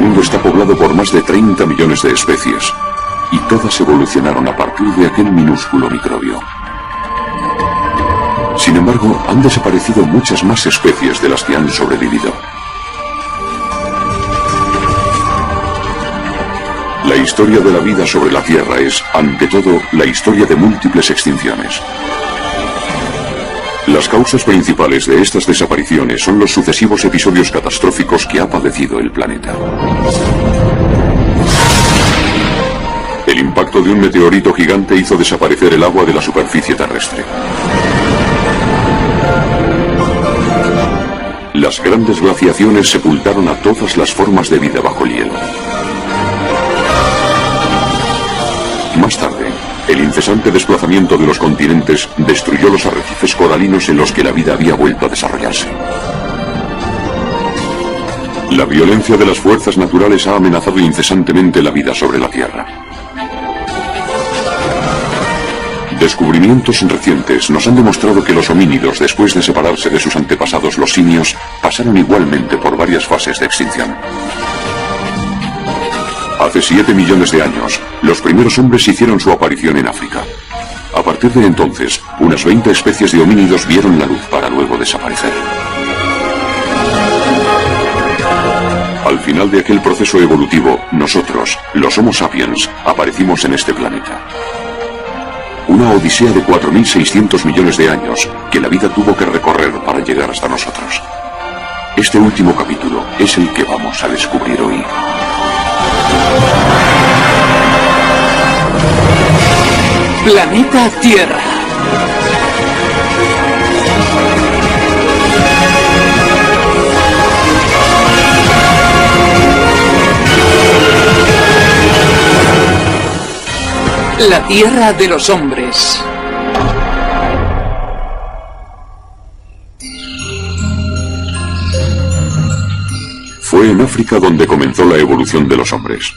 mundo está poblado por más de 30 millones de especies, y todas evolucionaron a partir de aquel minúsculo microbio. Sin embargo, han desaparecido muchas más especies de las que han sobrevivido. La historia de la vida sobre la Tierra es, ante todo, la historia de múltiples extinciones. Las causas principales de estas desapariciones son los sucesivos episodios catastróficos que ha padecido el planeta. El impacto de un meteorito gigante hizo desaparecer el agua de la superficie terrestre. Las grandes glaciaciones sepultaron a todas las formas de vida bajo el hielo. Más tarde, el incesante desplazamiento de los continentes destruyó los arrecifes coralinos en los que la vida había vuelto a desarrollarse. La violencia de las fuerzas naturales ha amenazado incesantemente la vida sobre la Tierra. Descubrimientos recientes nos han demostrado que los homínidos, después de separarse de sus antepasados los simios, pasaron igualmente por varias fases de extinción. Hace 7 millones de años, los primeros hombres hicieron su aparición en África. A partir de entonces, unas 20 especies de homínidos vieron la luz para luego desaparecer. Al final de aquel proceso evolutivo, nosotros, los Homo sapiens, aparecimos en este planeta. Una odisea de 4.600 millones de años que la vida tuvo que recorrer para llegar hasta nosotros. Este último capítulo es el que vamos a descubrir hoy. Planeta Tierra. La Tierra de los hombres. Fue en África donde comenzó la evolución de los hombres.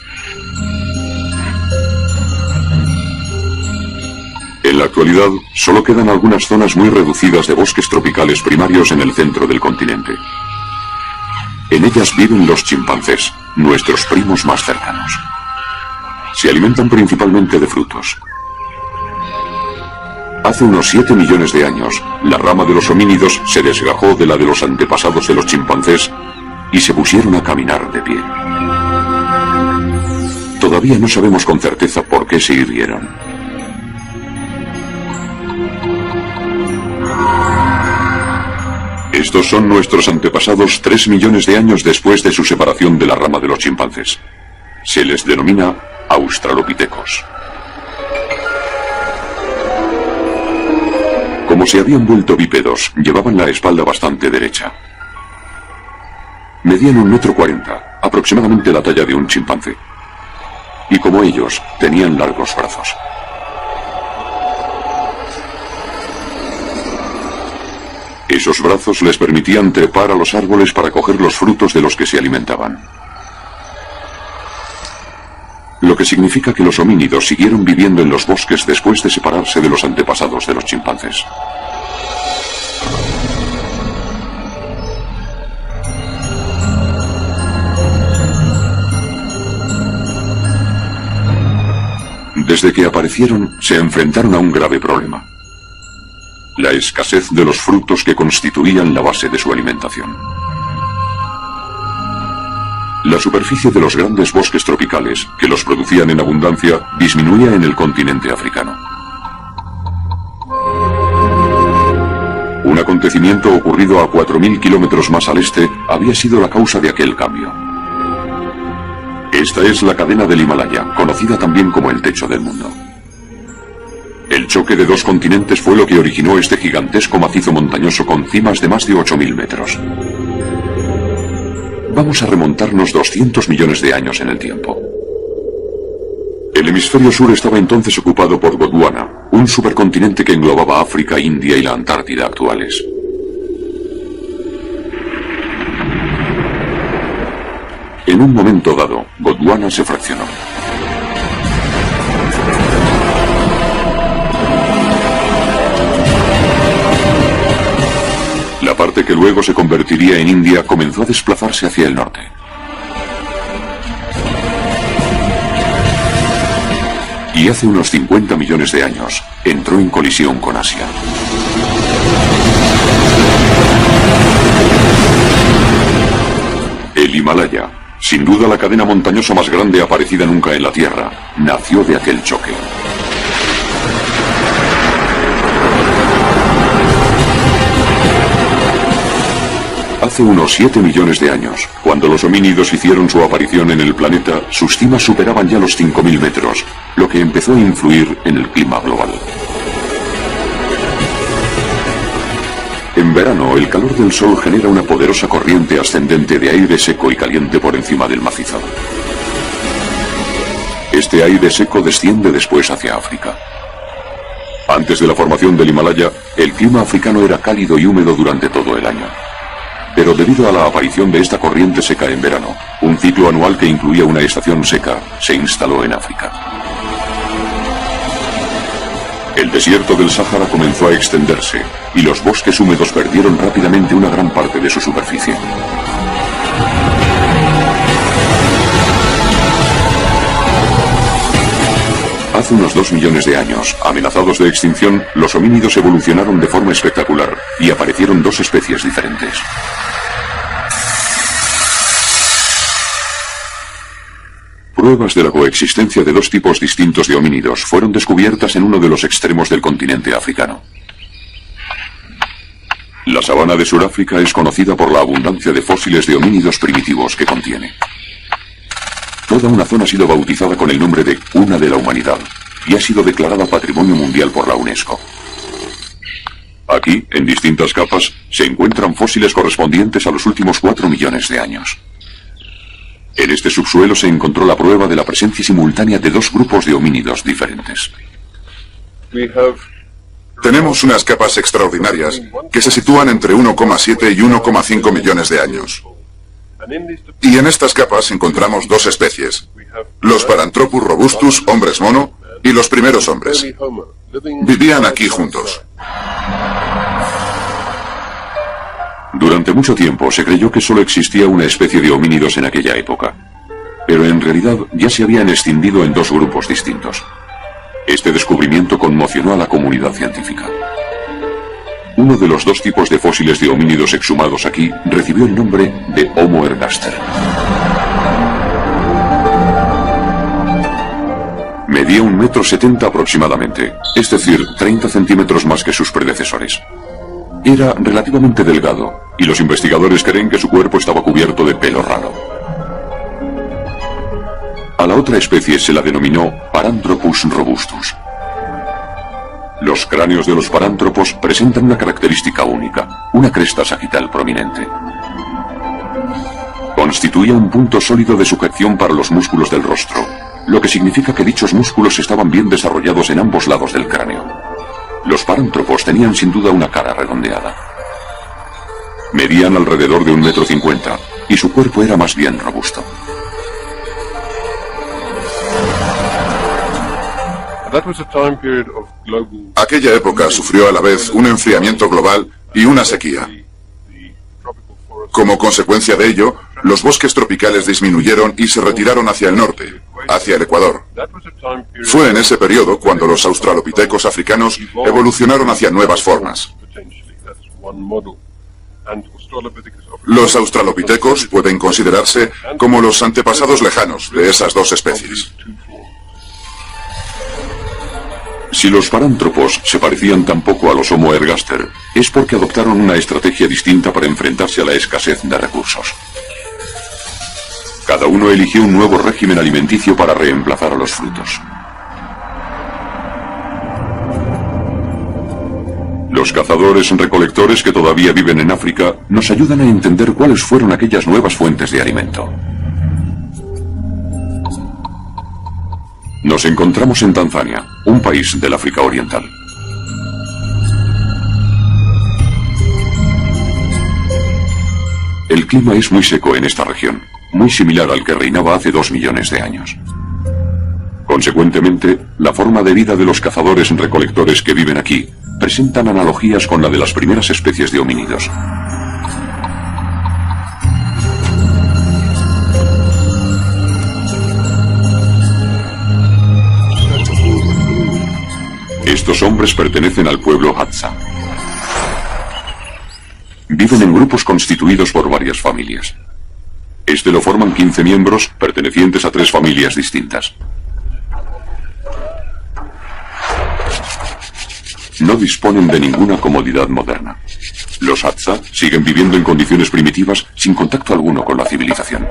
En la actualidad, solo quedan algunas zonas muy reducidas de bosques tropicales primarios en el centro del continente. En ellas viven los chimpancés, nuestros primos más cercanos. Se alimentan principalmente de frutos. Hace unos 7 millones de años, la rama de los homínidos se desgajó de la de los antepasados de los chimpancés y se pusieron a caminar de pie. Todavía no sabemos con certeza por qué se hirvieron. Estos son nuestros antepasados 3 millones de años después de su separación de la rama de los chimpancés. Se les denomina australopithecos. Como se habían vuelto bípedos, llevaban la espalda bastante derecha. Medían 1,40 m, aproximadamente la talla de un chimpancé. Y como ellos, tenían largos brazos. Esos brazos les permitían trepar a los árboles para coger los frutos de los que se alimentaban. Lo que significa que los homínidos siguieron viviendo en los bosques después de separarse de los antepasados de los chimpancés. Desde que aparecieron, se enfrentaron a un grave problema: la escasez de los frutos que constituían la base de su alimentación. La superficie de los grandes bosques tropicales, que los producían en abundancia, disminuía en el continente africano. Un acontecimiento ocurrido a 4.000 kilómetros más al este había sido la causa de aquel cambio. Esta es la cadena del Himalaya, conocida también como el techo del mundo. El choque de dos continentes fue lo que originó este gigantesco macizo montañoso con cimas de más de 8.000 metros. Vamos a remontarnos 200 millones de años en el tiempo. El hemisferio sur estaba entonces ocupado por Gondwana, un supercontinente que englobaba África, India y la Antártida actuales. En un momento dado, Gondwana se fraccionó. La parte que luego se convertiría en India comenzó a desplazarse hacia el norte. y hace unos 50 millones de años entró en colisión con Asia. El Himalaya, sin duda la cadena montañosa más grande aparecida nunca en la Tierra, nació de aquel choque. Hace unos 7 millones de años, cuando los homínidos hicieron su aparición en el planeta, sus cimas superaban ya los 5.000 metros, lo que empezó a influir en el clima global. En verano, el calor del sol genera una poderosa corriente ascendente de aire seco y caliente por encima del macizo. Este aire seco desciende después hacia África. Antes de la formación del Himalaya, el clima africano era cálido y húmedo durante todo el año. Pero debido a la aparición de esta corriente seca en verano, un ciclo anual que incluía una estación seca se instaló en África. El desierto del Sáhara comenzó a extenderse y los bosques húmedos perdieron rápidamente una gran parte de su superficie. Hace unos 2 millones de años, amenazados de extinción, los homínidos evolucionaron de forma espectacular y aparecieron dos especies diferentes. Pruebas de la coexistencia de dos tipos distintos de homínidos fueron descubiertas en uno de los extremos del continente africano. La sabana de Sudáfrica es conocida por la abundancia de fósiles de homínidos primitivos que contiene. Toda una zona ha sido bautizada con el nombre de Cuna de la Humanidad y ha sido declarada Patrimonio Mundial por la UNESCO. Aquí, en distintas capas, se encuentran fósiles correspondientes a los últimos 4 millones de años. En este subsuelo se encontró la prueba de la presencia simultánea de dos grupos de homínidos diferentes. Tenemos unas capas extraordinarias que se sitúan entre 1,7 y 1,5 millones de años. Y en estas capas encontramos dos especies, los Paranthropus robustus, hombres mono, y los primeros hombres. Vivían aquí juntos. Durante mucho tiempo se creyó que solo existía una especie de homínidos en aquella época, pero en realidad ya se habían extinguido en dos grupos distintos. Este descubrimiento conmocionó a la comunidad científica. Uno de los dos tipos de fósiles de homínidos exhumados aquí recibió el nombre de Homo ergaster. Medía 1,70 m aproximadamente, es decir, 30 centímetros más que sus predecesores. Era relativamente delgado, y los investigadores creen que su cuerpo estaba cubierto de pelo raro. A la otra especie se la denominó Paranthropus robustus. Los cráneos de los parántropos presentan una característica única, una cresta sagital prominente. Constituía un punto sólido de sujeción para los músculos del rostro, lo que significa que dichos músculos estaban bien desarrollados en ambos lados del cráneo. Los parántropos tenían sin duda una cara redondeada. Medían alrededor de 1,50 m y su cuerpo era más bien robusto. Aquella época sufrió a la vez un enfriamiento global y una sequía. Como consecuencia de ello, los bosques tropicales disminuyeron y se retiraron hacia el norte, hacia el Ecuador. Fue en ese periodo cuando los australopitecos africanos evolucionaron hacia nuevas formas. Los australopitecos pueden considerarse como los antepasados lejanos de esas dos especies. Si los parántropos se parecían tan poco a los Homo ergaster, es porque adoptaron una estrategia distinta para enfrentarse a la escasez de recursos. Cada uno eligió un nuevo régimen alimenticio para reemplazar a los frutos. Los cazadores-recolectores que todavía viven en África nos ayudan a entender cuáles fueron aquellas nuevas fuentes de alimento. Nos encontramos en Tanzania, un país del África Oriental. El clima es muy seco en esta región, muy similar al que reinaba hace 2 millones de años. Consecuentemente, la forma de vida de los cazadores-recolectores que viven aquí presentan analogías con la de las primeras especies de homínidos. Estos hombres pertenecen al pueblo Hadza. Viven en grupos constituidos por varias familias. Este lo forman 15 miembros pertenecientes a 3 familias distintas. No disponen de ninguna comodidad moderna. Los Hadza siguen viviendo en condiciones primitivas sin contacto alguno con la civilización.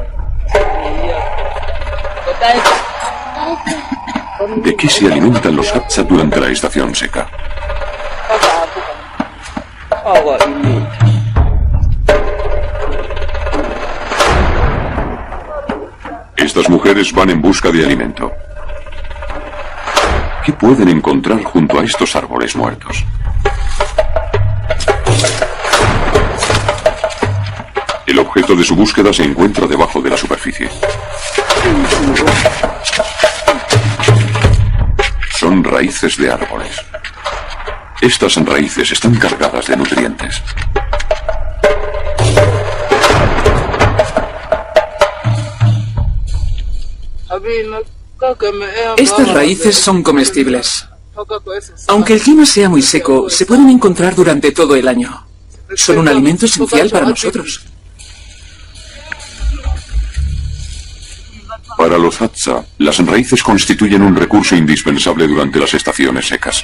¿De qué se alimentan los Hadza durante la estación seca? Estas mujeres van en busca de alimento. ¿Qué pueden encontrar junto a estos árboles muertos? El objeto de su búsqueda se encuentra debajo de la superficie. Son raíces de árboles. Estas raíces están cargadas de nutrientes. Estas raíces son comestibles. Aunque el clima sea muy seco, se pueden encontrar durante todo el año. Son un alimento esencial para nosotros. Para los Hadza, las raíces constituyen un recurso indispensable durante las estaciones secas.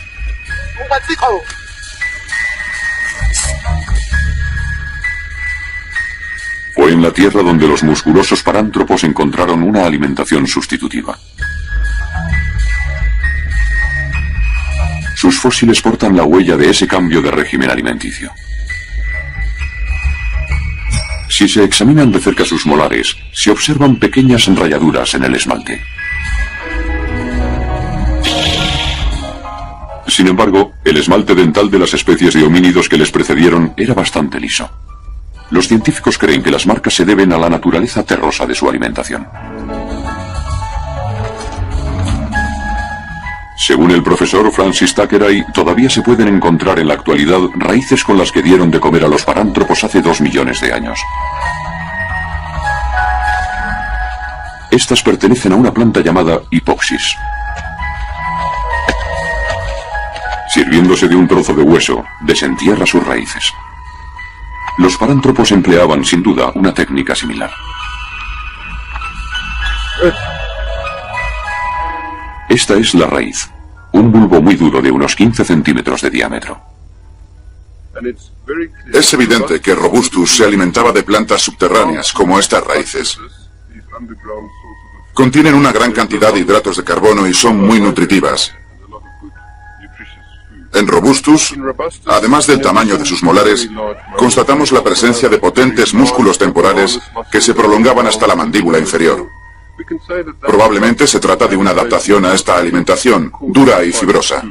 Fue en la tierra donde los musculosos parántropos encontraron una alimentación sustitutiva. Sus fósiles portan la huella de ese cambio de régimen alimenticio. Si se examinan de cerca sus molares, se observan pequeñas rayaduras en el esmalte. Sin embargo, el esmalte dental de las especies de homínidos que les precedieron era bastante liso. Los científicos creen que las marcas se deben a la naturaleza terrosa de su alimentación. Según el profesor Francis Thackeray, todavía se pueden encontrar en la actualidad raíces con las que dieron de comer a los parántropos hace 2 millones de años. Estas pertenecen a una planta llamada hipoxis. Sirviéndose de un trozo de hueso, desentierra sus raíces. Los parántropos empleaban, sin duda, una técnica similar. Esta es la raíz, un bulbo muy duro de unos 15 centímetros de diámetro. Es evidente que Robustus se alimentaba de plantas subterráneas como estas raíces. Contienen una gran cantidad de hidratos de carbono y son muy nutritivas. En Robustus, además del tamaño de sus molares, constatamos la presencia de potentes músculos temporales que se prolongaban hasta la mandíbula inferior. Probablemente se trata de una adaptación a esta alimentación, dura y fibrosa.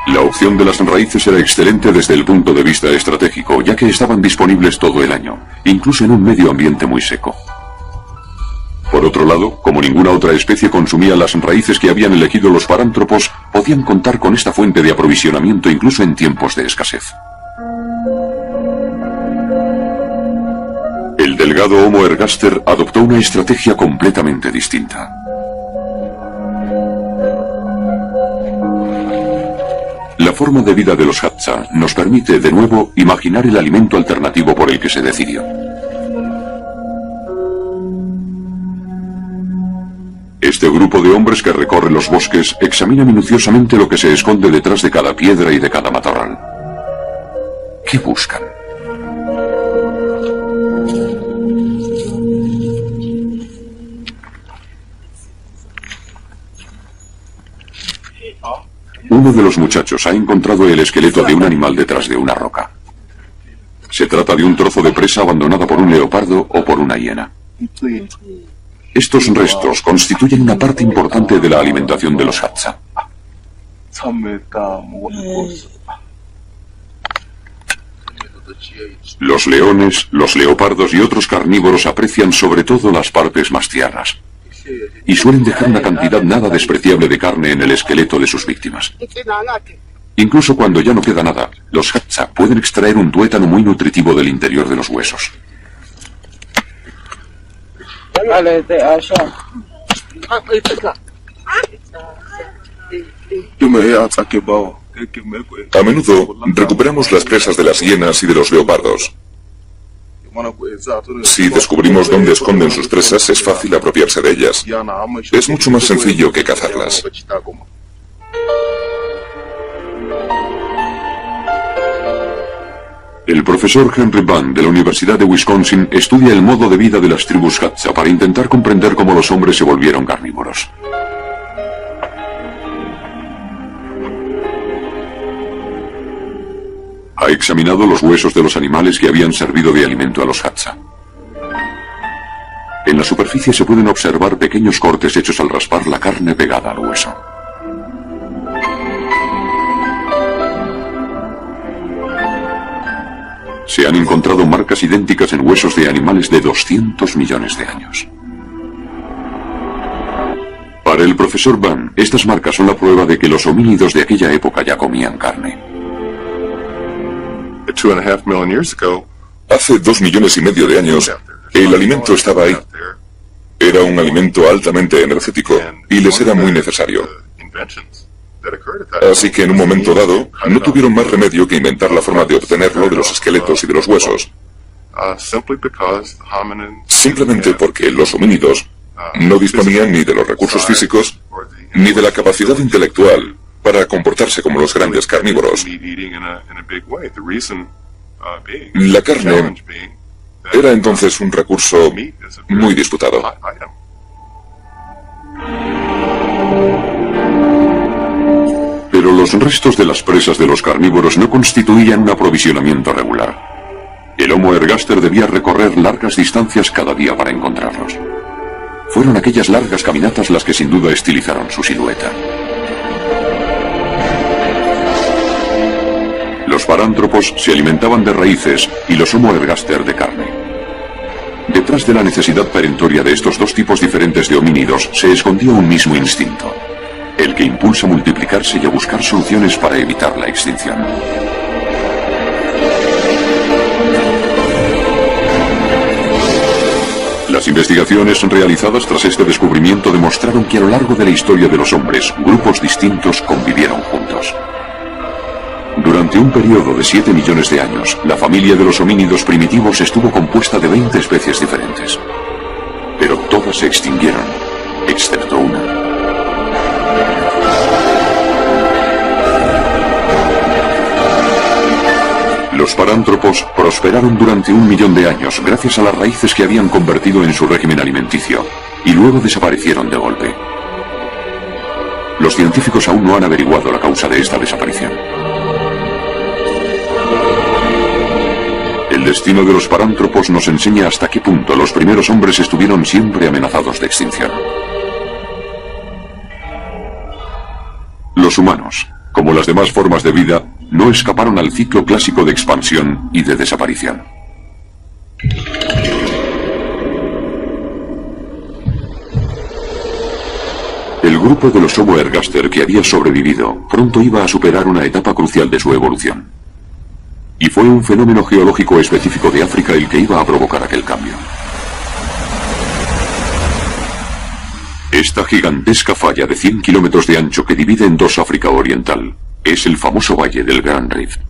La opción de las raíces era excelente desde el punto de vista estratégico, ya que estaban disponibles todo el año, incluso en un medio ambiente muy seco. Por otro lado, como ninguna otra especie consumía las raíces que habían elegido los parántropos, podían contar con esta fuente de aprovisionamiento incluso en tiempos de escasez. El delgado Homo ergaster adoptó una estrategia completamente distinta. La forma de vida de los Hadza nos permite, de nuevo, imaginar el alimento alternativo por el que se decidió. Este grupo de hombres que recorre los bosques examina minuciosamente lo que se esconde detrás de cada piedra y de cada matorral. ¿Qué buscan? Uno de los muchachos ha encontrado el esqueleto de un animal detrás de una roca. Se trata de un trozo de presa abandonada por un leopardo o por una hiena. Estos restos constituyen una parte importante de la alimentación de los Hadza. Los leones, los leopardos y otros carnívoros aprecian sobre todo las partes más tiernas y suelen dejar una cantidad nada despreciable de carne en el esqueleto de sus víctimas. Incluso cuando ya no queda nada, los Hadza pueden extraer un tuétano muy nutritivo del interior de los huesos. A menudo recuperamos las presas de las hienas y de los leopardos. Si descubrimos dónde esconden sus presas, es fácil apropiarse de ellas. Es mucho más sencillo que cazarlas. El profesor Henry Bunn de la Universidad de Wisconsin estudia el modo de vida de las tribus Hadza para intentar comprender cómo los hombres se volvieron carnívoros. Ha examinado los huesos de los animales que habían servido de alimento a los Hadza. En la superficie se pueden observar pequeños cortes hechos al raspar la carne pegada al hueso. Se han encontrado marcas idénticas en huesos de animales de 200 millones de años. Para el profesor Bunn, estas marcas son la prueba de que los homínidos de aquella época ya comían carne. Hace 2,5 millones de años, el alimento estaba ahí. Era un alimento altamente energético y les era muy necesario. Así que en un momento dado, no tuvieron más remedio que inventar la forma de obtenerlo de los esqueletos y de los huesos. Simplemente porque los homínidos no disponían ni de los recursos físicos ni de la capacidad intelectual para comportarse como los grandes carnívoros. La carne era entonces un recurso muy disputado. Pero los restos de las presas de los carnívoros no constituían un aprovisionamiento regular. El Homo ergaster debía recorrer largas distancias cada día para encontrarlos. Fueron aquellas largas caminatas las que sin duda estilizaron su silueta. Los parántropos se alimentaban de raíces y los Homo ergaster de carne. Detrás de la necesidad perentoria de estos dos tipos diferentes de homínidos se escondía un mismo instinto, el que impulsa a multiplicarse y a buscar soluciones para evitar la extinción. Las investigaciones realizadas tras este descubrimiento demostraron que a lo largo de la historia de los hombres, grupos distintos convivieron juntos. Durante un periodo de 7 millones de años, la familia de los homínidos primitivos estuvo compuesta de 20 especies diferentes. Pero todas se extinguieron, excepto una. Los parántropos prosperaron durante 1 millón de años gracias a las raíces que habían convertido en su régimen alimenticio, y luego desaparecieron de golpe. Los científicos aún no han averiguado la causa de esta desaparición. El destino de los parántropos nos enseña hasta qué punto los primeros hombres estuvieron siempre amenazados de extinción. Los humanos, como las demás formas de vida, no escaparon al ciclo clásico de expansión y de desaparición. El grupo de los Homo ergaster que había sobrevivido pronto iba a superar una etapa crucial de su evolución. Y fue un fenómeno geológico específico de África el que iba a provocar aquel cambio. Esta gigantesca falla de 100 kilómetros de ancho que divide en dos África Oriental es el famoso valle del Grand Rift.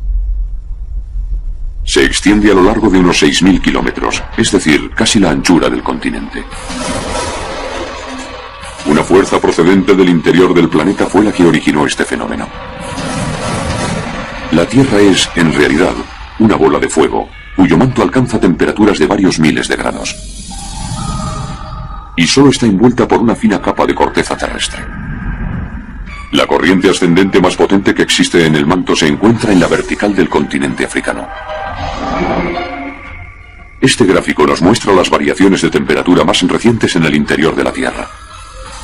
Se extiende a lo largo de unos 6.000 kilómetros, es decir, casi la anchura del continente. Una fuerza procedente del interior del planeta fue la que originó este fenómeno. La Tierra es, en realidad, una bola de fuego, cuyo manto alcanza temperaturas de varios miles de grados. Y solo está envuelta por una fina capa de corteza terrestre. La corriente ascendente más potente que existe en el manto se encuentra en la vertical del continente africano. Este gráfico nos muestra las variaciones de temperatura más recientes en el interior de la Tierra.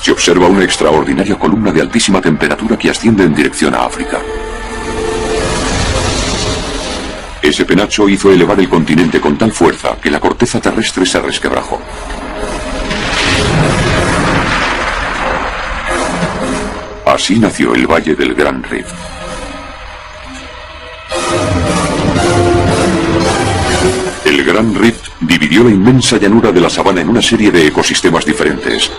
Se observa una extraordinaria columna de altísima temperatura que asciende en dirección a África. Ese penacho hizo elevar el continente con tal fuerza que la corteza terrestre se resquebrajó. Así nació el Valle del Grand Rift. El Grand Rift dividió la inmensa llanura de la sabana en una serie de ecosistemas diferentes,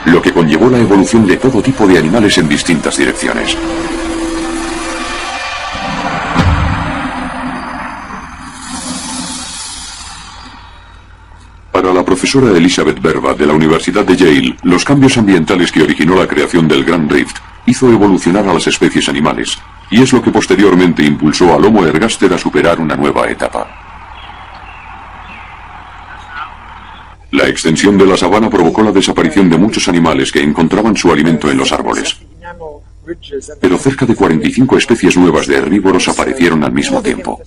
lo que conllevó la evolución de todo tipo de animales en distintas direcciones. Para la profesora Elizabeth Verba de la Universidad de Yale, los cambios ambientales que originó la creación del Gran Rift hizo evolucionar a las especies animales, y es lo que posteriormente impulsó al Homo ergaster a superar una nueva etapa. La extensión de la sabana provocó la desaparición de muchos animales que encontraban su alimento en los árboles. Pero cerca de 45 especies nuevas de herbívoros aparecieron al mismo tiempo.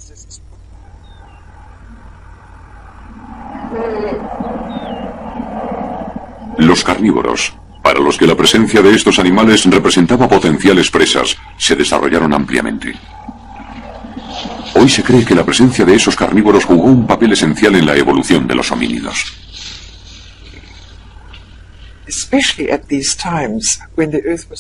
Los carnívoros, para los que la presencia de estos animales representaba potenciales presas, se desarrollaron ampliamente. Hoy se cree que la presencia de esos carnívoros jugó un papel esencial en la evolución de los homínidos.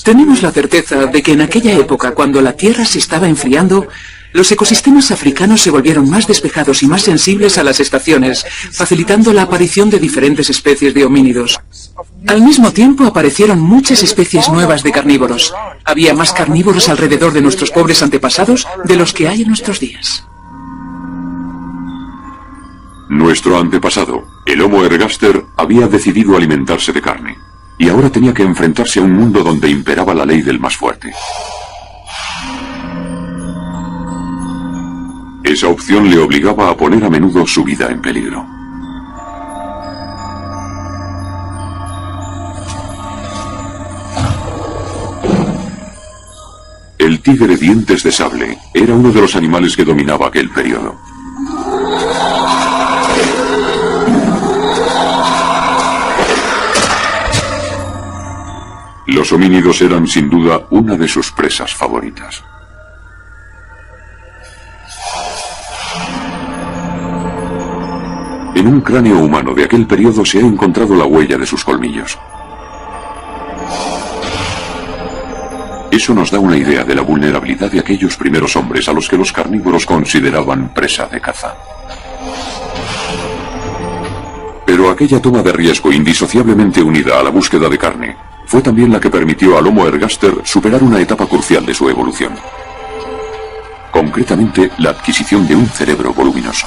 Tenemos la certeza de que en aquella época, cuando la Tierra se estaba enfriando, los ecosistemas africanos se volvieron más despejados y más sensibles a las estaciones, facilitando la aparición de diferentes especies de homínidos. Al mismo tiempo aparecieron muchas especies nuevas de carnívoros. Había más carnívoros alrededor de nuestros pobres antepasados de los que hay en nuestros días. Nuestro antepasado, el Homo ergaster, había decidido alimentarse de carne, y ahora tenía que enfrentarse a un mundo donde imperaba la ley del más fuerte. Esa opción le obligaba a poner a menudo su vida en peligro. El tigre dientes de sable era uno de los animales que dominaba aquel periodo. Los homínidos eran sin duda una de sus presas favoritas. En un cráneo humano de aquel periodo se ha encontrado la huella de sus colmillos. Eso nos da una idea de la vulnerabilidad de aquellos primeros hombres a los que los carnívoros consideraban presa de caza. Pero aquella toma de riesgo indisociablemente unida a la búsqueda de carne fue también la que permitió al Homo ergaster superar una etapa crucial de su evolución. Concretamente, la adquisición de un cerebro voluminoso.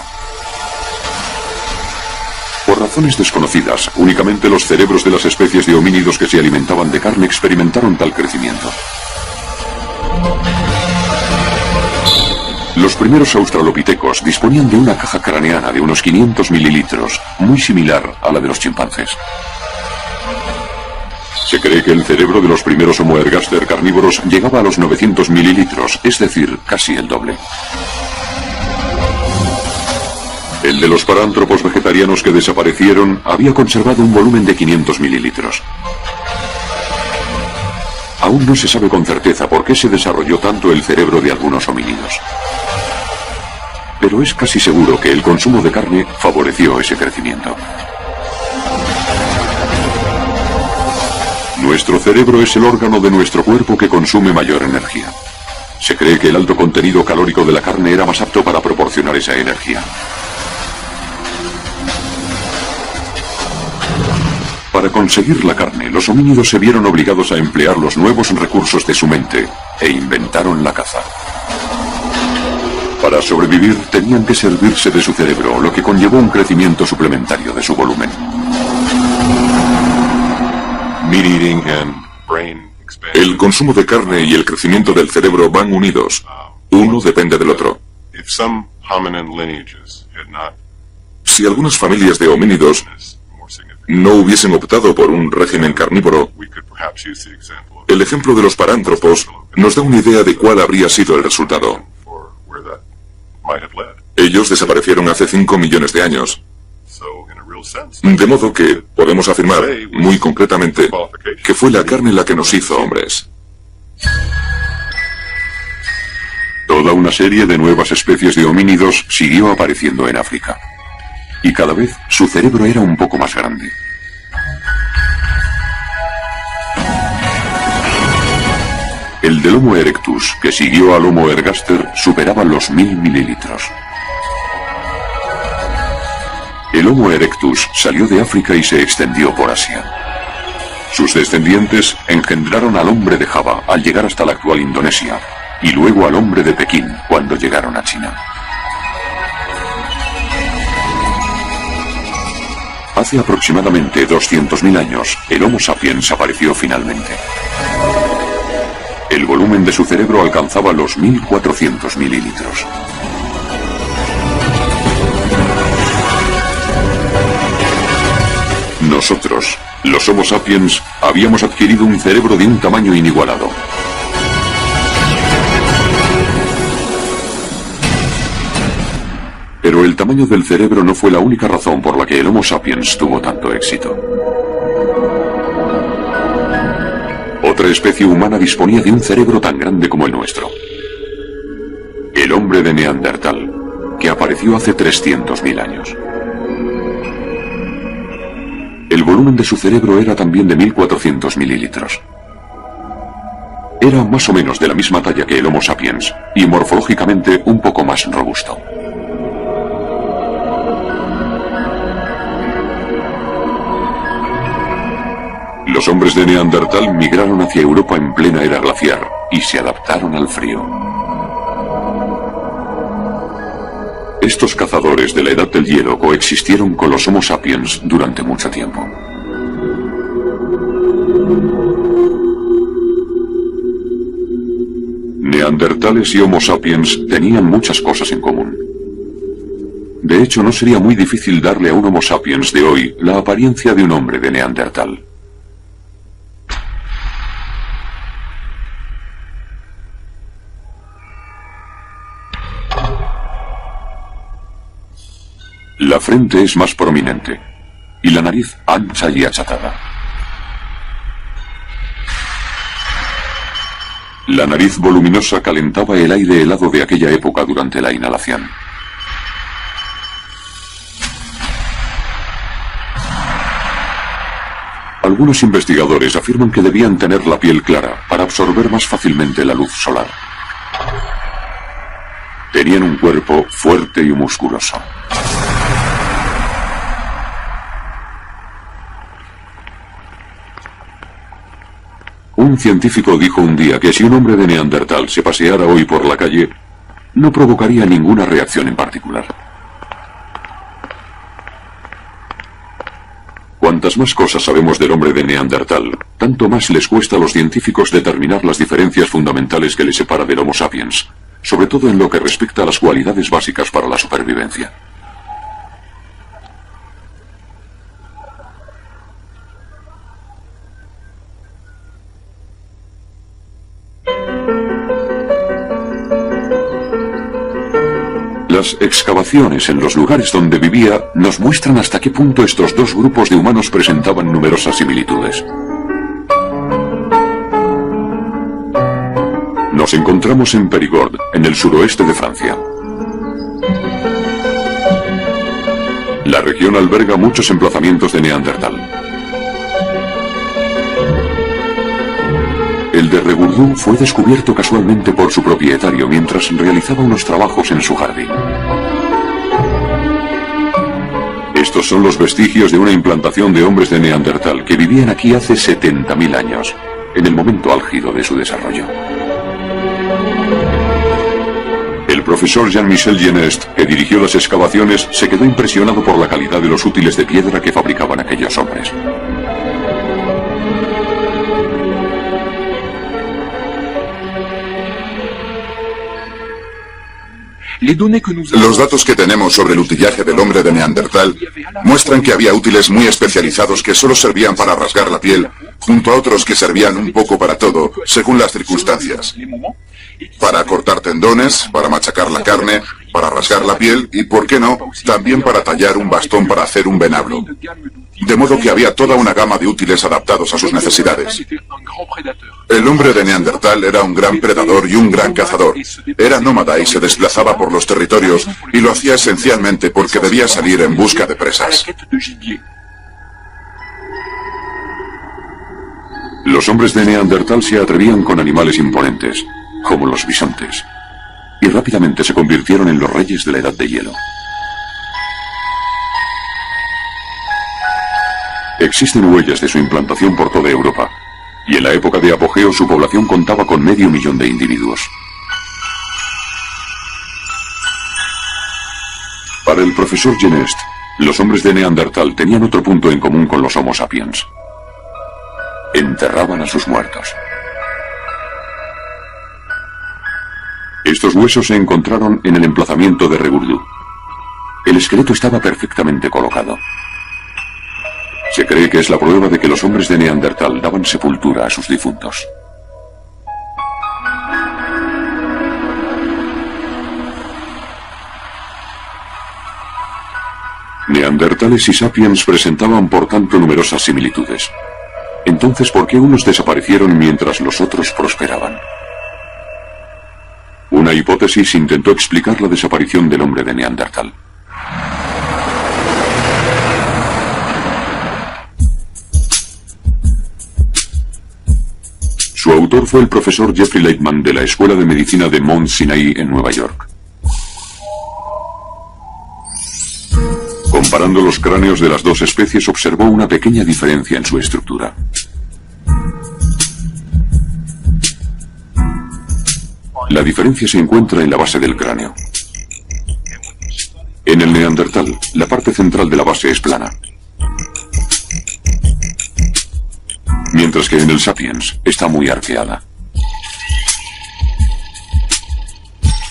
Por razones desconocidas, únicamente los cerebros de las especies de homínidos que se alimentaban de carne experimentaron tal crecimiento. Los primeros australopitecos disponían de una caja craneana de unos 500 mililitros, muy similar a la de los chimpancés. Se cree que el cerebro de los primeros Homo ergaster carnívoros llegaba a los 900 mililitros, es decir, casi el doble. El de los parántropos vegetarianos que desaparecieron había conservado un volumen de 500 mililitros. Aún no se sabe con certeza por qué se desarrolló tanto el cerebro de algunos homínidos. Pero es casi seguro que el consumo de carne favoreció ese crecimiento. Nuestro cerebro es el órgano de nuestro cuerpo que consume mayor energía. Se cree que el alto contenido calórico de la carne era más apto para proporcionar esa energía. Para conseguir la carne, los homínidos se vieron obligados a emplear los nuevos recursos de su mente e inventaron la caza. Para sobrevivir tenían que servirse de su cerebro, lo que conllevó un crecimiento suplementario de su volumen. El consumo de carne y el crecimiento del cerebro van unidos. Uno depende del otro. Si algunas familias de homínidos no hubiesen optado por un régimen carnívoro, el ejemplo de los parántropos nos da una idea de cuál habría sido el resultado. Ellos desaparecieron hace 5 millones de años. De modo que podemos afirmar, muy concretamente, que fue la carne la que nos hizo hombres. Toda una serie de nuevas especies de homínidos siguió apareciendo en África. Y cada vez su cerebro era un poco más grande. El del Homo erectus, que siguió al Homo ergaster, superaba los 1000 mililitros. El Homo erectus salió de África y se extendió por Asia. Sus descendientes engendraron al hombre de Java al llegar hasta la actual Indonesia y luego al hombre de Pekín cuando llegaron a China. Hace aproximadamente 200.000 años, el Homo sapiens apareció finalmente. El volumen de su cerebro alcanzaba los 1400 mililitros. Nosotros, los Homo sapiens, habíamos adquirido un cerebro de un tamaño inigualado. Pero el tamaño del cerebro no fue la única razón por la que el Homo sapiens tuvo tanto éxito. Otra especie humana disponía de un cerebro tan grande como el nuestro. El hombre de Neandertal, que apareció hace 300.000 años. El volumen de su cerebro era también de 1400 mililitros. Era más o menos de la misma talla que el Homo sapiens y morfológicamente un poco más robusto. Los hombres de Neandertal migraron hacia Europa en plena era glaciar y se adaptaron al frío. Estos cazadores de la edad del hielo coexistieron con los Homo sapiens durante mucho tiempo. Neandertales y Homo sapiens tenían muchas cosas en común. De hecho, no sería muy difícil darle a un Homo sapiens de hoy la apariencia de un hombre de Neandertal. La frente es más prominente y la nariz ancha y achatada. La nariz voluminosa calentaba el aire helado de aquella época durante la inhalación. Algunos investigadores afirman que debían tener la piel clara para absorber más fácilmente la luz solar. Tenían un cuerpo fuerte y musculoso. Un científico dijo un día que si un hombre de Neandertal se paseara hoy por la calle, no provocaría ninguna reacción en particular. Cuantas más cosas sabemos del hombre de Neandertal, tanto más les cuesta a los científicos determinar las diferencias fundamentales que le separa del Homo sapiens, sobre todo en lo que respecta a las cualidades básicas para la supervivencia. Las excavaciones en los lugares donde vivía nos muestran hasta qué punto estos dos grupos de humanos presentaban numerosas similitudes. Nos encontramos en Périgord, en el suroeste de Francia. La región alberga muchos emplazamientos de Neandertal. El de Regurdú fue descubierto casualmente por su propietario mientras realizaba unos trabajos en su jardín. Estos son los vestigios de una implantación de hombres de Neandertal que vivían aquí hace 70.000 años, en el momento álgido de su desarrollo. El profesor Jean-Michel Genest, que dirigió las excavaciones, se quedó impresionado por la calidad de los útiles de piedra que fabricaban aquellos hombres. Los datos que tenemos sobre el utillaje del hombre de Neandertal muestran que había útiles muy especializados que solo servían para rasgar la piel, junto a otros que servían un poco para todo, según las circunstancias. Para cortar tendones, para machacar la carne, para rasgar la piel y, ¿por qué no?, también para tallar un bastón para hacer un venablo. De modo que había toda una gama de útiles adaptados a sus necesidades. El hombre de Neandertal era un gran predador y un gran cazador. Era nómada y se desplazaba por los territorios y lo hacía esencialmente porque debía salir en busca de presas. Los hombres de Neandertal se atrevían con animales imponentes, como los bisontes, y rápidamente se convirtieron en los reyes de la edad de hielo. Existen huellas de su implantación por toda Europa, y en la época de apogeo su población contaba con 500.000 de individuos. Para el profesor Genest, los hombres de Neandertal tenían otro punto en común con los Homo sapiens. Enterraban a sus muertos. Estos huesos se encontraron en el emplazamiento de Regurdu. El esqueleto estaba perfectamente colocado. Se cree que es la prueba de que los hombres de Neandertal daban sepultura a sus difuntos. Neandertales y sapiens presentaban por tanto numerosas similitudes. Entonces, ¿por qué unos desaparecieron mientras los otros prosperaban? Una hipótesis intentó explicar la desaparición del hombre de Neandertal. Su autor fue el profesor Jeffrey Leitman de la Escuela de Medicina de Mount Sinai en Nueva York. Comparando los cráneos de las dos especies, observó una pequeña diferencia en su estructura. La diferencia se encuentra en la base del cráneo. En el Neandertal, la parte central de la base es plana, mientras que en el Sapiens está muy arqueada.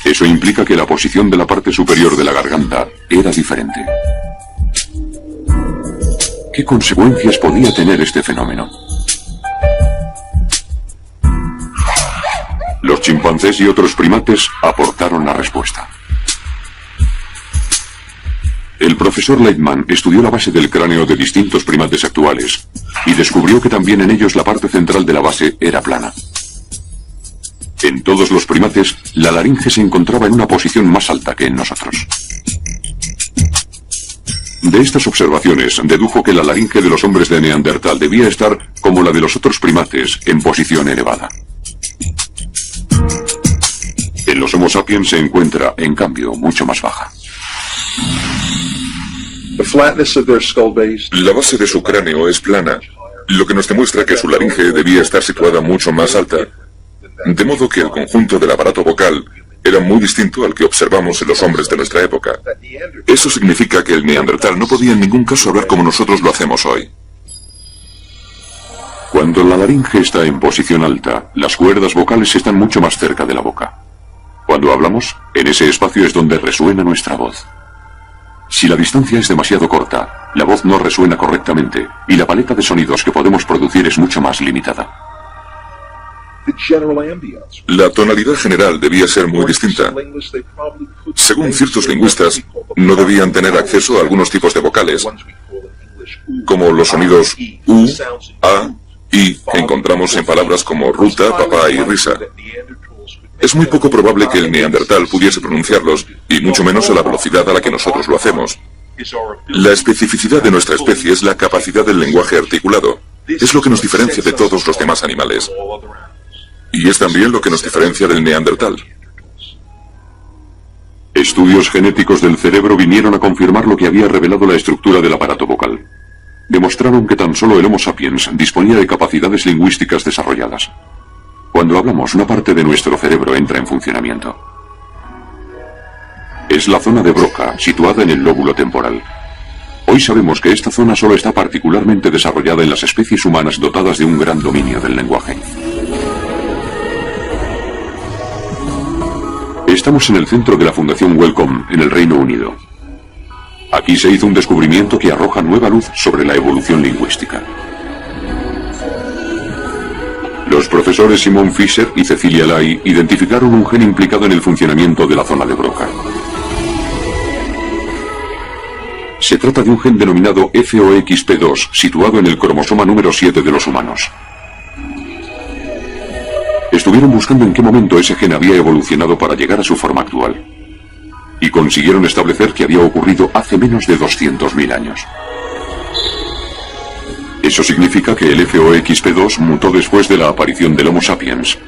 Eso implica que la posición de la parte superior de la garganta era diferente. ¿Qué consecuencias podía tener este fenómeno? Los chimpancés y otros primates aportaron la respuesta. El profesor Leitman estudió la base del cráneo de distintos primates actuales y descubrió que también en ellos la parte central de la base era plana. En todos los primates, la laringe se encontraba en una posición más alta que en nosotros. De estas observaciones, dedujo que la laringe de los hombres de Neandertal debía estar, como la de los otros primates, en posición elevada. En los Homo sapiens se encuentra, en cambio, mucho más baja. La base de su cráneo es plana, lo que nos demuestra que su laringe debía estar situada mucho más alta, de modo que el conjunto del aparato vocal era muy distinto al que observamos en los hombres de nuestra época. Eso significa que el Neandertal no podía en ningún caso hablar como nosotros lo hacemos hoy. Cuando la laringe está en posición alta, las cuerdas vocales están mucho más cerca de la boca. Cuando hablamos, en ese espacio es donde resuena nuestra voz. Si la distancia es demasiado corta, la voz no resuena correctamente y la paleta de sonidos que podemos producir es mucho más limitada. La tonalidad general debía ser muy distinta. Según ciertos lingüistas, no debían tener acceso a algunos tipos de vocales, como los sonidos U, A, I, que encontramos en palabras como ruta, papá y risa. Es muy poco probable que el Neandertal pudiese pronunciarlos, y mucho menos a la velocidad a la que nosotros lo hacemos. La especificidad de nuestra especie es la capacidad del lenguaje articulado. Es lo que nos diferencia de todos los demás animales. Y es también lo que nos diferencia del Neandertal. Estudios genéticos del cerebro vinieron a confirmar lo que había revelado la estructura del aparato vocal. Demostraron que tan solo el Homo sapiens disponía de capacidades lingüísticas desarrolladas. Cuando hablamos, una parte de nuestro cerebro entra en funcionamiento. Es la zona de Broca, situada en el lóbulo temporal. Hoy sabemos que esta zona solo está particularmente desarrollada en las especies humanas dotadas de un gran dominio del lenguaje. Estamos en el centro de la Fundación Wellcome, en el Reino Unido. Aquí se hizo un descubrimiento que arroja nueva luz sobre la evolución lingüística. Los profesores Simon Fisher y Cecilia Lai identificaron un gen implicado en el funcionamiento de la zona de Broca. Se trata de un gen denominado FOXP2, situado en el cromosoma número 7 de los humanos. Estuvieron buscando en qué momento ese gen había evolucionado para llegar a su forma actual. Y consiguieron establecer que había ocurrido hace menos de 200.000 años. Eso significa que el FOXP2 mutó después de la aparición del Homo sapiens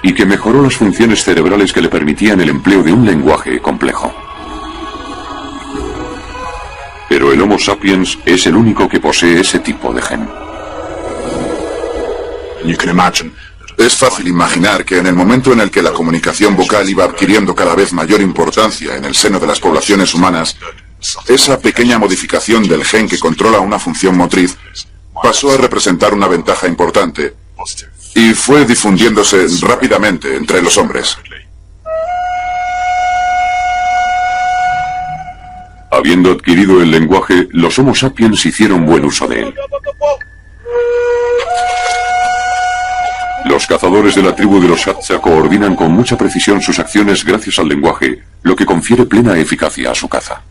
y que mejoró las funciones cerebrales que le permitían el empleo de un lenguaje complejo. Pero el Homo sapiens es el único que posee ese tipo de gen. Es fácil imaginar que en el momento en el que la comunicación vocal iba adquiriendo cada vez mayor importancia en el seno de las poblaciones humanas, esa pequeña modificación del gen que controla una función motriz pasó a representar una ventaja importante y fue difundiéndose rápidamente entre los hombres. Habiendo adquirido el lenguaje, los Homo sapiens hicieron buen uso de él. Los cazadores de la tribu de los Hadza coordinan con mucha precisión sus acciones gracias al lenguaje, lo que confiere plena eficacia a su caza.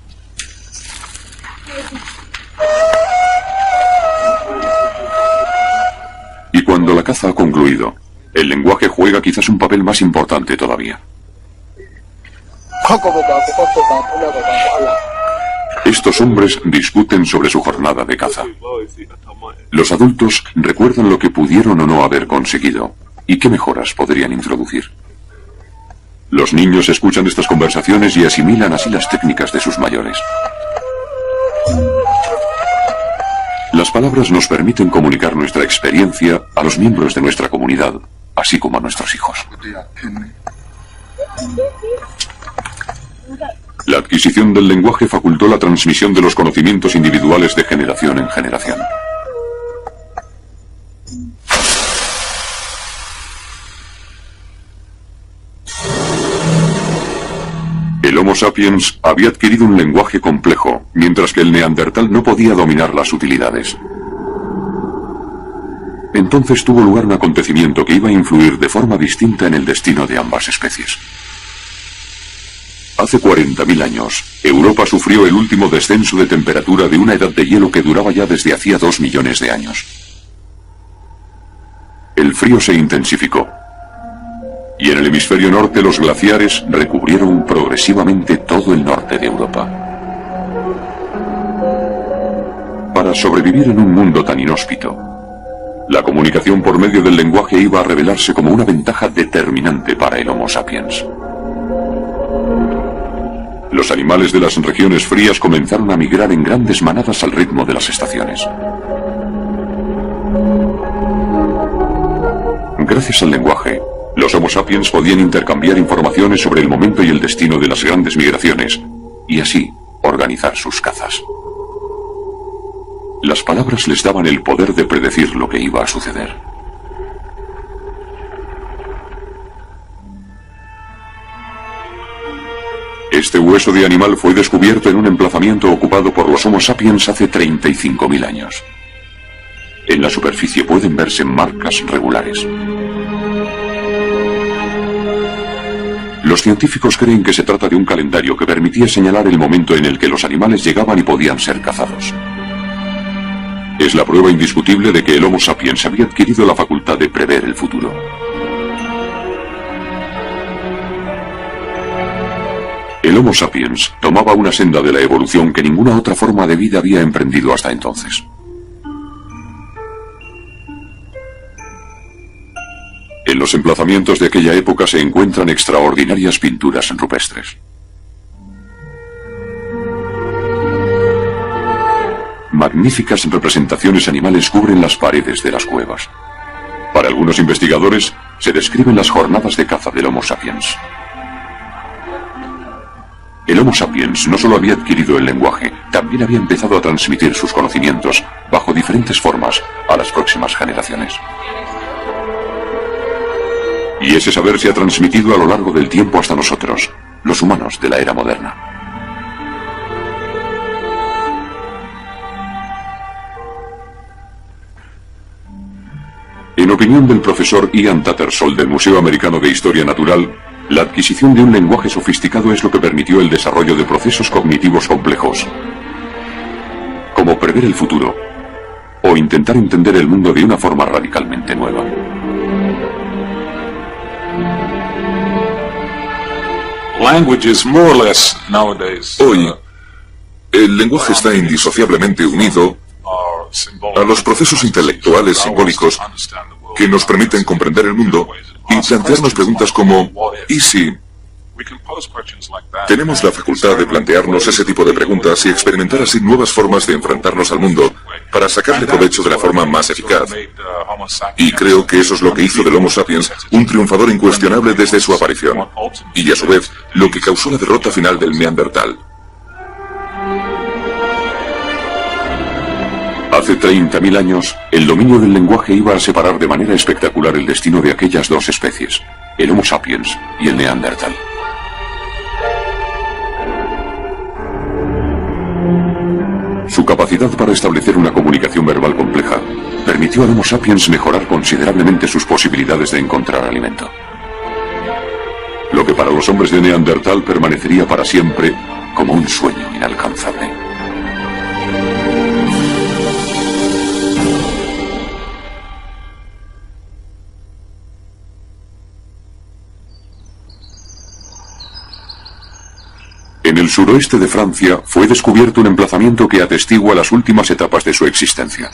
Y cuando la caza ha concluido, el lenguaje juega quizás un papel más importante todavía. Estos hombres discuten sobre su jornada de caza. Los adultos recuerdan lo que pudieron o no haber conseguido y qué mejoras podrían introducir. Los niños escuchan estas conversaciones y asimilan así las técnicas de sus mayores. Las palabras nos permiten comunicar nuestra experiencia a los miembros de nuestra comunidad, así como a nuestros hijos. La adquisición del lenguaje facultó la transmisión de los conocimientos individuales de generación en generación. El Homo sapiens había adquirido un lenguaje complejo, mientras que el neandertal no podía dominar las utilidades. Entonces tuvo lugar un acontecimiento que iba a influir de forma distinta en el destino de ambas especies. Hace 40.000 años, Europa sufrió el último descenso de temperatura de una edad de hielo que duraba ya desde hacía 2 millones de años. El frío se intensificó, y en el hemisferio norte los glaciares recubrieron progresivamente todo el norte de Europa. Para sobrevivir en un mundo tan inhóspito, la comunicación por medio del lenguaje iba a revelarse como una ventaja determinante para el Homo sapiens. Los animales de las regiones frías comenzaron a migrar en grandes manadas al ritmo de las estaciones. Gracias al lenguaje, los Homo sapiens podían intercambiar informaciones sobre el momento y el destino de las grandes migraciones, y así organizar sus cazas. Las palabras les daban el poder de predecir lo que iba a suceder. Este hueso de animal fue descubierto en un emplazamiento ocupado por los Homo sapiens hace 35.000 años. En la superficie pueden verse marcas regulares. Los científicos creen que se trata de un calendario que permitía señalar el momento en el que los animales llegaban y podían ser cazados. Es la prueba indiscutible de que el Homo sapiens había adquirido la facultad de prever el futuro. El Homo sapiens tomaba una senda de la evolución que ninguna otra forma de vida había emprendido hasta entonces. En los emplazamientos de aquella época se encuentran extraordinarias pinturas rupestres. Magníficas representaciones animales cubren las paredes de las cuevas. Para algunos investigadores, se describen las jornadas de caza del Homo sapiens. El Homo sapiens no solo había adquirido el lenguaje, también había empezado a transmitir sus conocimientos, bajo diferentes formas, a las próximas generaciones. Y ese saber se ha transmitido a lo largo del tiempo hasta nosotros, los humanos de la era moderna. En opinión del profesor Ian Tattersall del Museo Americano de Historia Natural, la adquisición de un lenguaje sofisticado es lo que permitió el desarrollo de procesos cognitivos complejos, como prever el futuro o intentar entender el mundo de una forma radicalmente nueva. Hoy, el lenguaje está indisociablemente unido a los procesos intelectuales simbólicos que nos permiten comprender el mundo y plantearnos preguntas como ¿y si? Tenemos la facultad de plantearnos ese tipo de preguntas y experimentar así nuevas formas de enfrentarnos al mundo para sacarle provecho de la forma más eficaz. Y creo que eso es lo que hizo del Homo sapiens un triunfador incuestionable desde su aparición. Y a su vez, lo que causó la derrota final del Neandertal. Hace 30.000 años, el dominio del lenguaje iba a separar de manera espectacular el destino de aquellas dos especies, el Homo sapiens y el Neandertal. Su capacidad para establecer una comunicación verbal compleja permitió al Homo sapiens mejorar considerablemente sus posibilidades de encontrar alimento. Lo que para los hombres de Neandertal permanecería para siempre como un sueño inalcanzable. En el suroeste de Francia fue descubierto un emplazamiento que atestigua las últimas etapas de su existencia.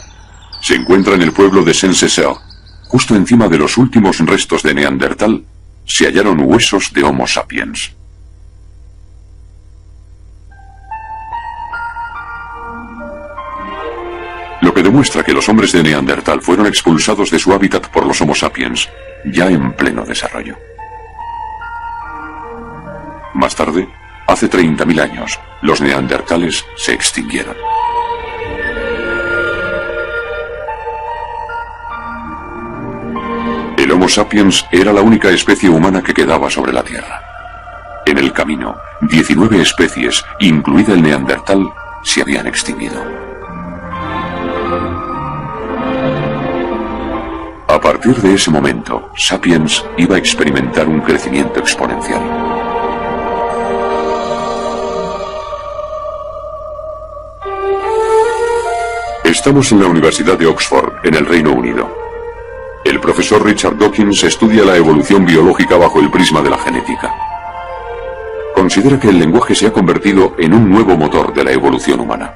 Se encuentra en el pueblo de Saint-Césaire. Justo encima de los últimos restos de Neandertal, se hallaron huesos de Homo sapiens. Lo que demuestra que los hombres de Neandertal fueron expulsados de su hábitat por los Homo sapiens, ya en pleno desarrollo. Más tarde, hace 30.000 años, los neandertales se extinguieron. El Homo sapiens era la única especie humana que quedaba sobre la Tierra. En el camino, 19 especies, incluida el neandertal, se habían extinguido. A partir de ese momento, Sapiens iba a experimentar un crecimiento exponencial. Estamos en la Universidad de Oxford, en el Reino Unido. El profesor Richard Dawkins estudia la evolución biológica bajo el prisma de la genética. Considera que el lenguaje se ha convertido en un nuevo motor de la evolución humana.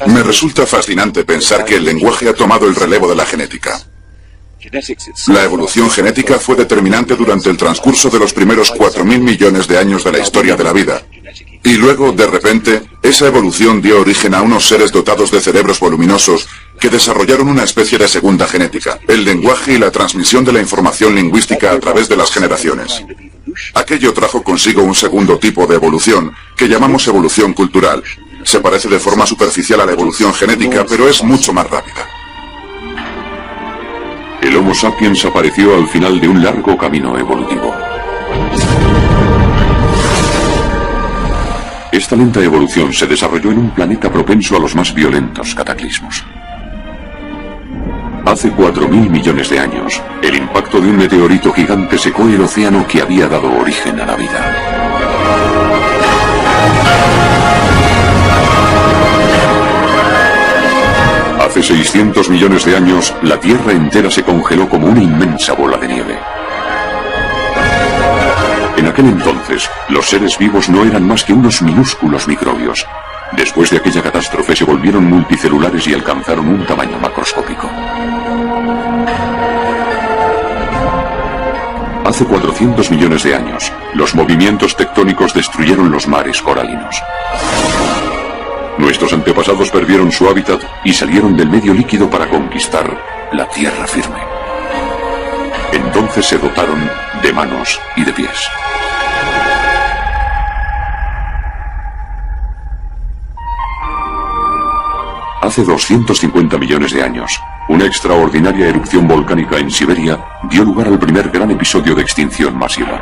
Me resulta fascinante pensar que el lenguaje ha tomado el relevo de la genética. La evolución genética fue determinante durante el transcurso de los primeros 4.000 millones de años de la historia de la vida. Y luego, de repente, esa evolución dio origen a unos seres dotados de cerebros voluminosos que desarrollaron una especie de segunda genética, el lenguaje y la transmisión de la información lingüística a través de las generaciones. Aquello trajo consigo un segundo tipo de evolución, que llamamos evolución cultural. Se parece de forma superficial a la evolución genética, pero es mucho más rápida. El Homo sapiens apareció al final de un largo camino evolutivo. Esta lenta evolución se desarrolló en un planeta propenso a los más violentos cataclismos. Hace 4.000 millones de años, el impacto de un meteorito gigante secó el océano que había dado origen a la vida. Hace 600 millones de años, la Tierra entera se congeló como una inmensa bola de nieve. En aquel entonces, los seres vivos no eran más que unos minúsculos microbios. Después de aquella catástrofe se volvieron multicelulares y alcanzaron un tamaño macroscópico. Hace 400 millones de años, los movimientos tectónicos destruyeron los mares coralinos. Nuestros antepasados perdieron su hábitat y salieron del medio líquido para conquistar la tierra firme. Entonces se dotaron de manos y de pies. Hace 250 millones de años, una extraordinaria erupción volcánica en Siberia dio lugar al primer gran episodio de extinción masiva.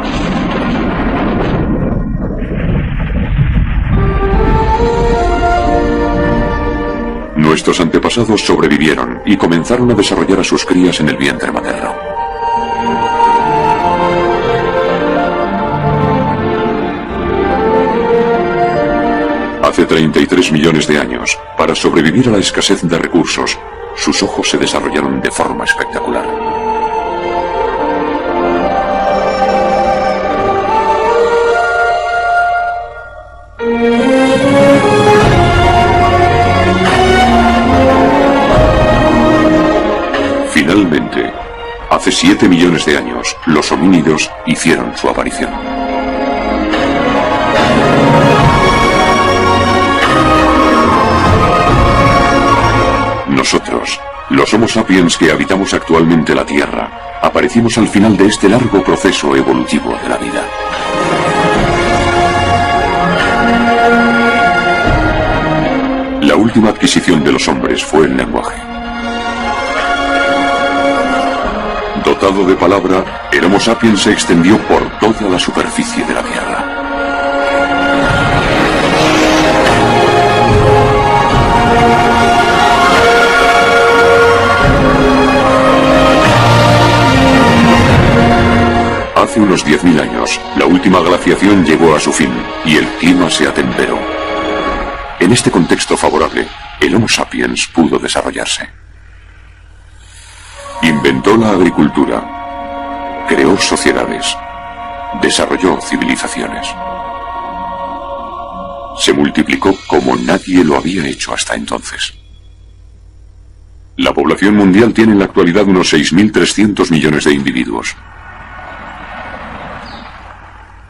Nuestros antepasados sobrevivieron y comenzaron a desarrollar a sus crías en el vientre materno. Hace 33 millones de años, para sobrevivir a la escasez de recursos, sus ojos se desarrollaron de forma espectacular. Finalmente, hace 7 millones de años, los homínidos hicieron su aparición. Nosotros, los Homo sapiens que habitamos actualmente la Tierra, aparecimos al final de este largo proceso evolutivo de la vida. La última adquisición de los hombres fue el lenguaje. Dotado de palabra, el Homo sapiens se extendió por toda la superficie de la Tierra. Hace unos 10.000 años, la última glaciación llegó a su fin y el clima se atemperó. En este contexto favorable, el Homo sapiens pudo desarrollarse. Inventó la agricultura, creó sociedades, desarrolló civilizaciones. Se multiplicó como nadie lo había hecho hasta entonces. La población mundial tiene en la actualidad unos 6.300 millones de individuos.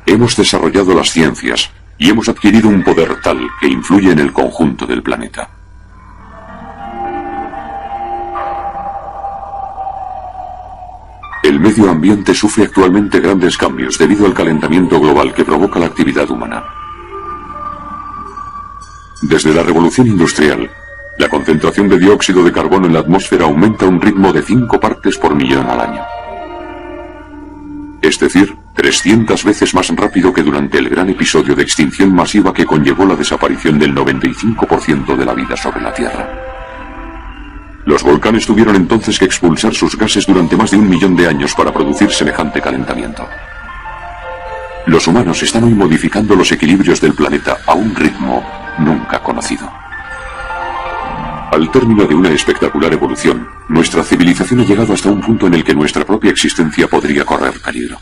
Hemos desarrollado las ciencias y hemos adquirido un poder tal que influye en el conjunto del planeta. El medio ambiente sufre actualmente grandes cambios debido al calentamiento global que provoca la actividad humana. Desde la revolución industrial, la concentración de dióxido de carbono en la atmósfera aumenta a un ritmo de 5 partes por millón al año. Es decir, 300 veces más rápido que durante el gran episodio de extinción masiva que conllevó la desaparición del 95% de la vida sobre la Tierra. Los volcanes tuvieron entonces que expulsar sus gases durante más de 1 millón de años para producir semejante calentamiento. Los humanos están hoy modificando los equilibrios del planeta a un ritmo nunca conocido. Al término de una espectacular evolución, nuestra civilización ha llegado hasta un punto en el que nuestra propia existencia podría correr peligro.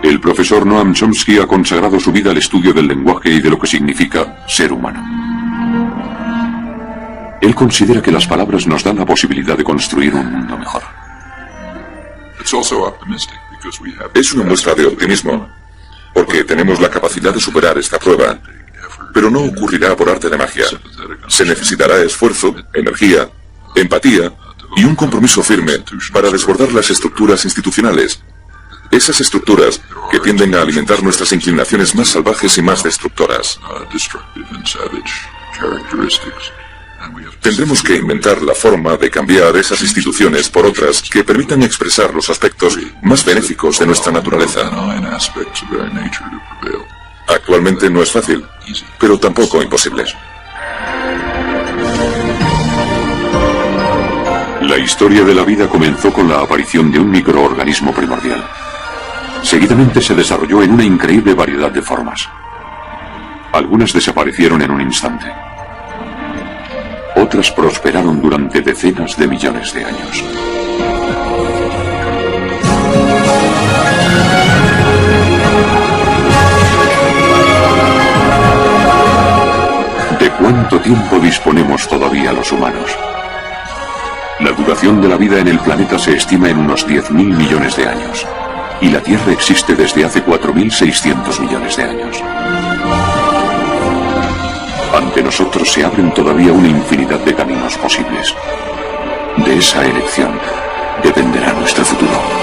El profesor Noam Chomsky ha consagrado su vida al estudio del lenguaje y de lo que significa ser humano. Él considera que las palabras nos dan la posibilidad de construir un mundo mejor. Es una muestra de optimismo, porque tenemos la capacidad de superar esta prueba, pero no ocurrirá por arte de magia. Se necesitará esfuerzo, energía, empatía y un compromiso firme para desbordar las estructuras institucionales. Esas estructuras que tienden a alimentar nuestras inclinaciones más salvajes y más destructoras. Tendremos que inventar la forma de cambiar esas instituciones por otras que permitan expresar los aspectos más benéficos de nuestra naturaleza. Actualmente no es fácil, pero tampoco imposible. La historia de la vida comenzó con la aparición de un microorganismo primordial. Seguidamente se desarrolló en una increíble variedad de formas. Algunas desaparecieron en un instante. Otras prosperaron durante decenas de millones de años. ¿De cuánto tiempo disponemos todavía los humanos? La duración de la vida en el planeta se estima en unos 10.000 millones de años. Y la Tierra existe desde hace 4.600 millones de años. Ante nosotros se abren todavía una infinidad de caminos posibles. De esa elección dependerá nuestro futuro.